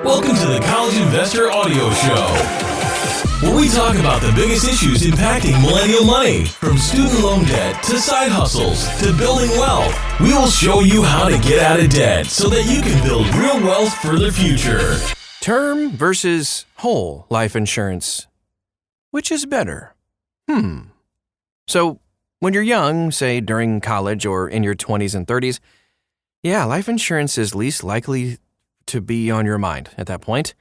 Welcome to the College Investor Audio Show, where we talk about the biggest issues impacting millennial money, from student loan debt to side hustles to building wealth. We will show you how to get out of debt so that you can build real wealth for the future. Term versus whole life insurance. Which is better? So, when you're young, say during college or in your 20s and 30s, life insurance is least likely to be on your mind at that point.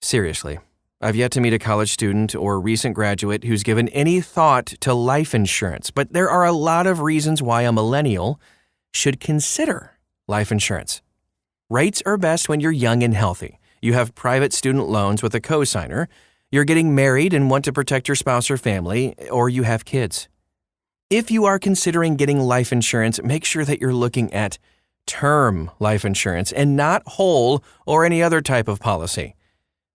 Seriously, I've yet to meet a college student or recent graduate who's given any thought to life insurance, but there are a lot of reasons why a millennial should consider life insurance. Rates are best when you're young and healthy. You have private student loans with a cosigner, you're getting married and want to protect your spouse or family, or you have kids. If you are considering getting life insurance, make sure that you're looking at term life insurance and not whole or any other type of policy.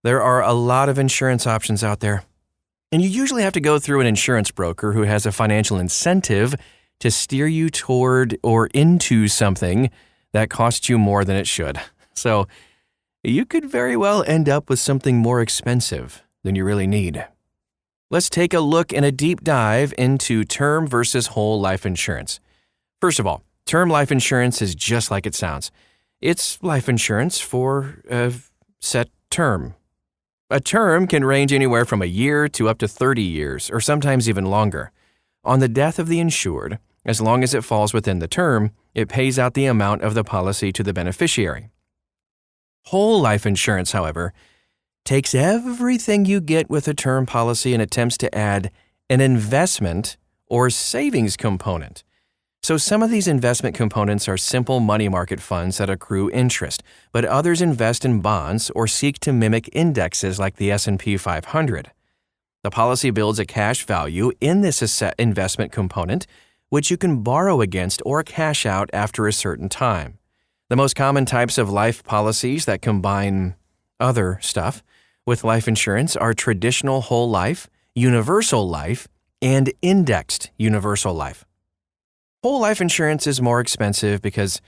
There are a lot of insurance options out there, and you usually have to go through an insurance broker who has a financial incentive to steer you toward or into something that costs you more than it should. So you could very well end up with something more expensive than you really need. Let's take a look and a deep dive into term versus whole life insurance. First of all, term life insurance is just like it sounds. It's life insurance for a set term. A term can range anywhere from a year to up to 30 years, or sometimes even longer. On the death of the insured, as long as it falls within the term, it pays out the amount of the policy to the beneficiary. Whole life insurance, however, takes everything you get with a term policy and attempts to add an investment or savings component. So some of these investment components are simple money market funds that accrue interest, but others invest in bonds or seek to mimic indexes like the S&P 500. The policy builds a cash value in this investment component, which you can borrow against or cash out after a certain time. The most common types of life policies that combine other stuff with life insurance are traditional whole life, universal life, and indexed universal life. Whole life insurance is more expensive because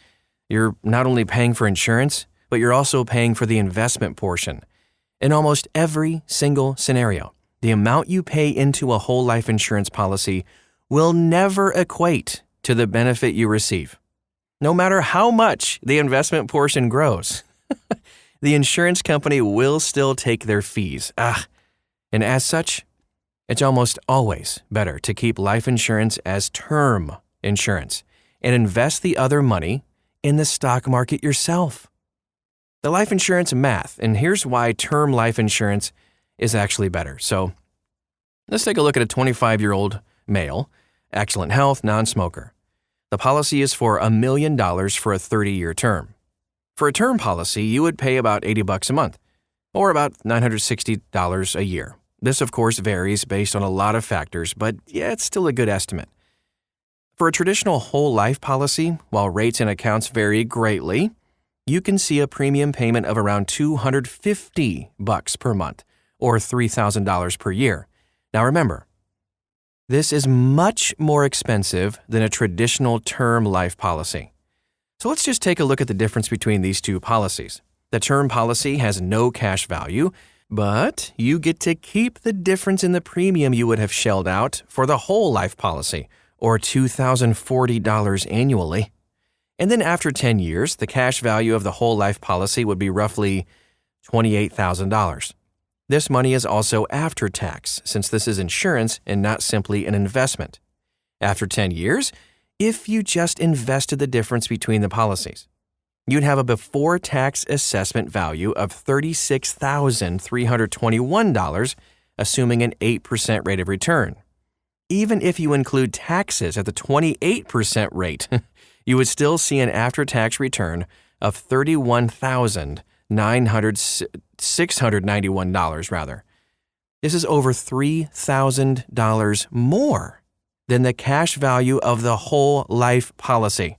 you're not only paying for insurance, but you're also paying for the investment portion. In almost every single scenario, the amount you pay into a whole life insurance policy will never equate to the benefit you receive. No matter how much the investment portion grows, the insurance company will still take their fees. And as such, it's almost always better to keep life insurance as term insurance and invest the other money in the stock market yourself. The life insurance math, and here's why term life insurance is actually better. So let's take a look at a 25-year-old male, excellent health, non-smoker. The policy is for $1 million for a 30-year term. For a term policy, you would pay about $80 a month, or about $960 a year. This, of course, varies based on a lot of factors, but it's still a good estimate. For a traditional whole life policy, while rates and accounts vary greatly, you can see a premium payment of around $250 per month, or $3,000 per year. Now remember, this is much more expensive than a traditional term life policy. So let's just take a look at the difference between these two policies. The term policy has no cash value, but you get to keep the difference in the premium you would have shelled out for the whole life policy, or $2,040 annually. And then after 10 years, the cash value of the whole life policy would be roughly $28,000. This money is also after tax, since this is insurance and not simply an investment. After 10 years, if you just invested the difference between the policies, you'd have a before-tax assessment value of $36,321, assuming an 8% rate of return. Even if you include taxes at the 28% rate, you would still see an after-tax return of $691. This is over $3,000 more than the cash value of the whole life policy.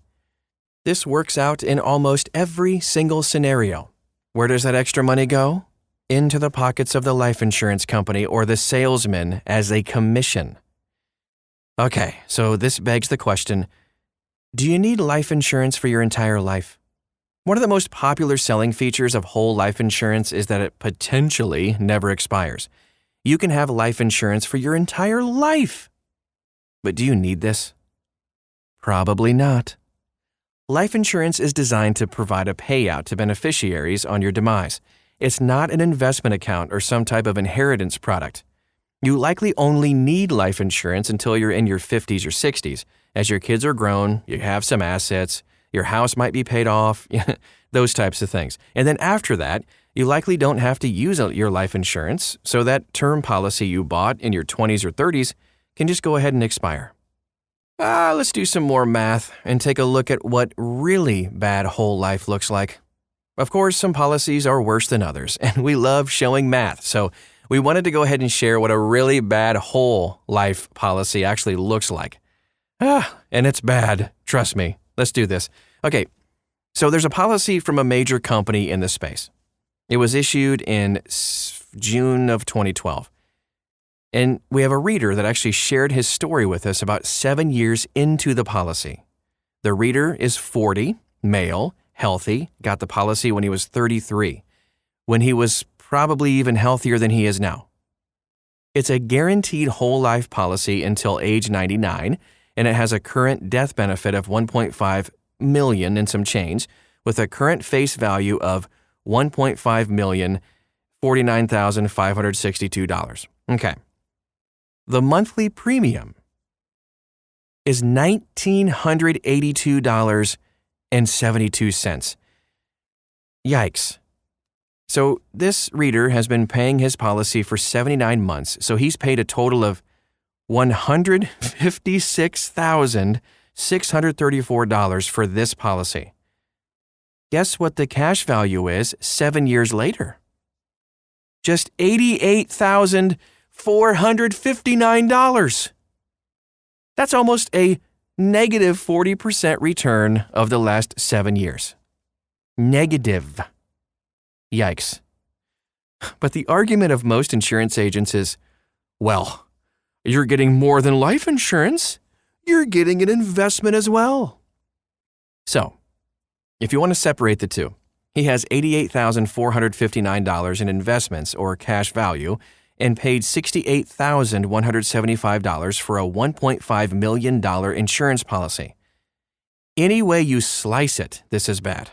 This works out in almost every single scenario. Where does that extra money go? Into the pockets of the life insurance company or the salesman as a commission. Okay, so this begs the question, do you need life insurance for your entire life? One of the most popular selling features of whole life insurance is that it potentially never expires. You can have life insurance for your entire life. But do you need this? Probably not. Life insurance is designed to provide a payout to beneficiaries on your demise. It's not an investment account or some type of inheritance product. You likely only need life insurance until you're in your 50s or 60s. As your kids are grown, you have some assets, your house might be paid off, those types of things. And then after that, you likely don't have to use your life insurance, so that term policy you bought in your 20s or 30s can just go ahead and expire. Let's do some more math and take a look at what really bad whole life looks like. Of course, some policies are worse than others, and we love showing math, so we wanted to go ahead and share what a really bad whole life policy actually looks like. And it's bad, trust me. Let's do this. Okay, so there's a policy from a major company in this space. It was issued in June of 2012. And we have a reader that actually shared his story with us about 7 years into the policy. The reader is 40, male, healthy, got the policy when he was 33, when he was probably even healthier than he is now. It's a guaranteed whole life policy until age 99, and it has a current death benefit of $1.5 million and some change, with a current face value of $1.5 million, $49,562. Okay. The monthly premium is $1,982.72. Yikes. So this reader has been paying his policy for 79 months, so he's paid a total of $156,634 for this policy. Guess what the cash value is 7 years later? Just $88,459. That's almost a negative 40% return of the last 7 years. Negative. Yikes. But the argument of most insurance agents is, well, you're getting more than life insurance. You're getting an investment as well. So, if you want to separate the two, he has $88,459 in investments or cash value and paid $68,175 for a $1.5 million insurance policy. Any way you slice it, this is bad.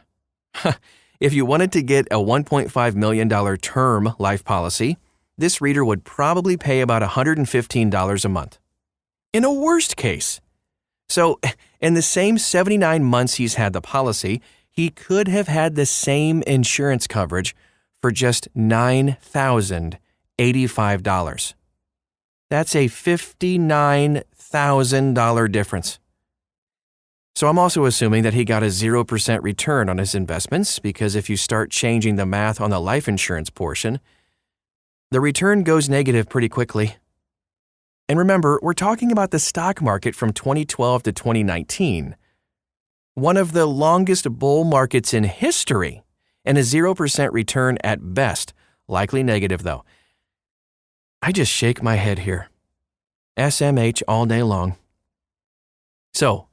If you wanted to get a $1.5 million term life policy, this reader would probably pay about $115 a month. In a worst case. So, in the same 79 months he's had the policy, he could have had the same insurance coverage for just $9,085. That's a $59,000 difference. So I'm also assuming that he got a 0% return on his investments, because if you start changing the math on the life insurance portion, the return goes negative pretty quickly. And remember, we're talking about the stock market from 2012 to 2019. One of the longest bull markets in history, and a 0% return at best, likely negative though. I just shake my head here. SMH all day long. So,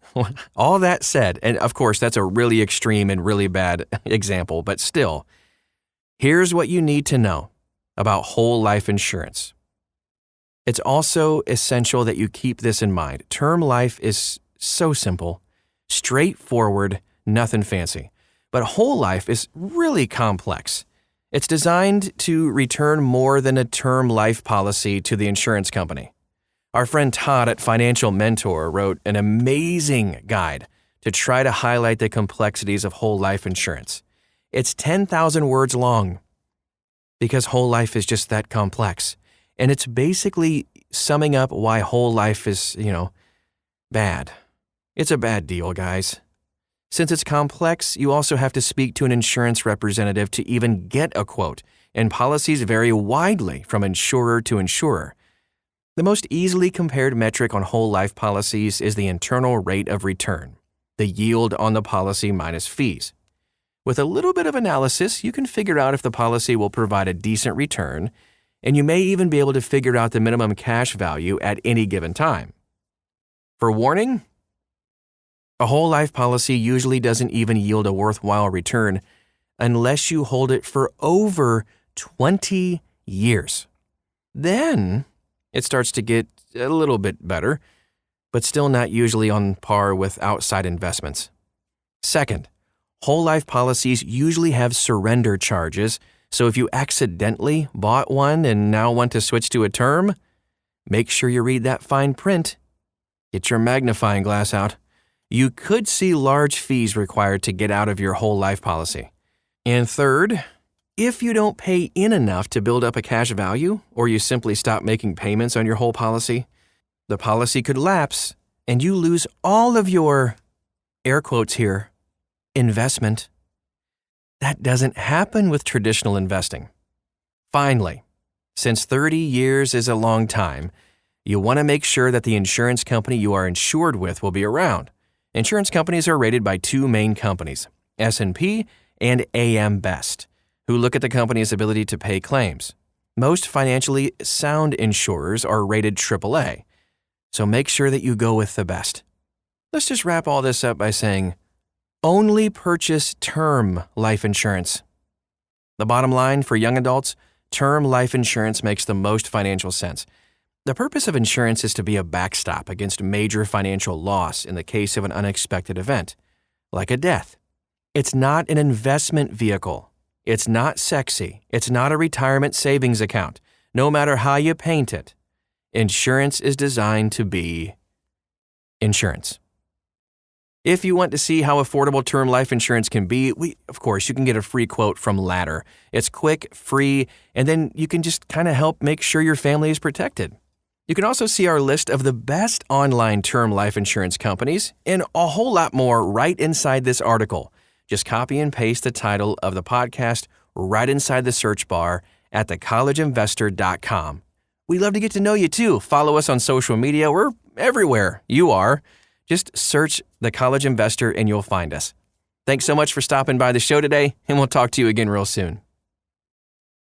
all that said, and of course that's a really extreme and really bad example, but still, here's what you need to know about whole life insurance. It's also essential that you keep this in mind. Term life is so simple, straightforward, nothing fancy. But whole life is really complex. It's designed to return more than a term life policy to the insurance company. Our friend Todd at Financial Mentor wrote an amazing guide to try to highlight the complexities of whole life insurance. It's 10,000 words long because whole life is just that complex. And it's basically summing up why whole life is, bad. It's a bad deal, guys. Since it's complex, you also have to speak to an insurance representative to even get a quote, and policies vary widely from insurer to insurer. The most easily compared metric on whole life policies is the internal rate of return, the yield on the policy minus fees. With a little bit of analysis, you can figure out if the policy will provide a decent return, and you may even be able to figure out the minimum cash value at any given time. For warning, A whole life policy usually doesn't even yield a worthwhile return unless you hold it for over 20 years. Then it starts to get a little bit better, but still not usually on par with outside investments. Second, whole life policies usually have surrender charges, so if you accidentally bought one and now want to switch to a term, make sure you read that fine print. Get your magnifying glass out. You could see large fees required to get out of your whole life policy. And third, if you don't pay in enough to build up a cash value, or you simply stop making payments on your whole policy, the policy could lapse and you lose all of your, air quotes here, investment. That doesn't happen with traditional investing. Finally, since 30 years is a long time, you want to make sure that the insurance company you are insured with will be around. Insurance companies are rated by two main companies, S&P and AM Best, who look at the company's ability to pay claims. Most financially sound insurers are rated AAA, so make sure that you go with the best. Let's just wrap all this up by saying, only purchase term life insurance. The bottom line for young adults, term life insurance makes the most financial sense. The purpose of insurance is to be a backstop against major financial loss in the case of an unexpected event, like a death. It's not an investment vehicle. It's not sexy. It's not a retirement savings account, no matter how you paint it. Insurance is designed to be insurance. If you want to see how affordable term life insurance can be, of course, you can get a free quote from Ladder. It's quick, free, and then you can just kind of help make sure your family is protected. You can also see our list of the best online term life insurance companies and a whole lot more right inside this article. Just copy and paste the title of the podcast right inside the search bar at thecollegeinvestor.com. We'd love to get to know you too. Follow us on social media. We're everywhere you are. Just search The College Investor and you'll find us. Thanks so much for stopping by the show today, and we'll talk to you again real soon.